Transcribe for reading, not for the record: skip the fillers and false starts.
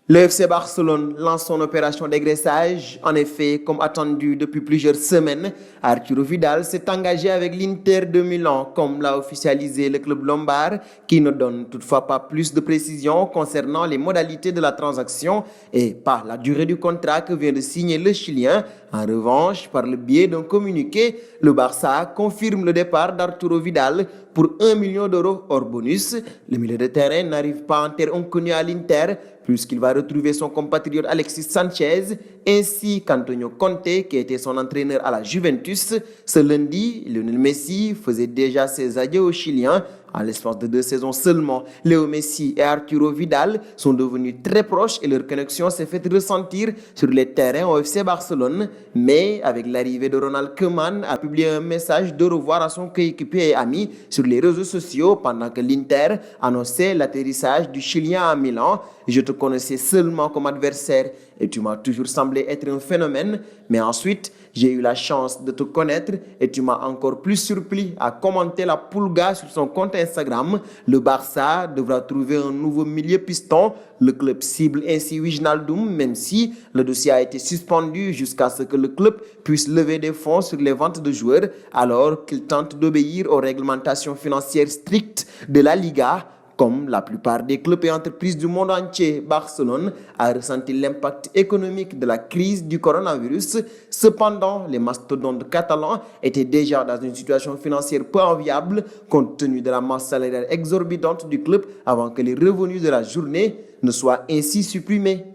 Le FC Barcelone lance son opération dégraissage. En effet, comme attendu depuis plusieurs semaines, Arturo Vidal s'est engagé avec l'Inter de Milan, comme l'a officialisé le club lombard, qui ne donne toutefois pas plus de précisions concernant les modalités de la transaction et pas la durée du contrat que vient de signer le Chilien. En revanche, par le biais d'un communiqué, le Barça confirme le départ d'Arturo Vidal pour 1 million d'euros hors bonus. Le milieu de terrain n'arrive pas en terre inconnue à l'Inter, puisqu'il va retrouver son compatriote Alexis Sanchez ainsi qu'Antonio Conte qui était son entraîneur à la Juventus. Ce lundi, Lionel Messi faisait déjà ses adieux aux Chiliens. En l'espace de 2 saisons seulement, Léo Messi et Arturo Vidal sont devenus très proches et leur connexion s'est faite ressentir sur les terrains au FC Barcelone. Mais avec l'arrivée de Ronald Koeman a publié un message de revoir à son coéquipier et ami sur les réseaux sociaux pendant que l'Inter annonçait l'atterrissage du Chilien à Milan. Je te connaissais seulement comme adversaire et tu m'as toujours semblé être un phénomène, mais ensuite j'ai eu la chance de te connaître et tu m'as encore plus surpris à commenter la Pulga sur son compte Instagram. Le Barça devra trouver un nouveau milieu piston. Le club cible ainsi Wijnaldum, même si le dossier a été suspendu jusqu'à ce que le club puisse lever des fonds sur les ventes de joueurs, alors qu'il tente d'obéir aux réglementations financières strictes de la Liga. Comme la plupart des clubs et entreprises du monde entier, Barcelone a ressenti l'impact économique de la crise du coronavirus. Cependant, les mastodontes catalans étaient déjà dans une situation financière peu enviable compte tenu de la masse salariale exorbitante du club avant que les revenus de la journée ne soient ainsi supprimés.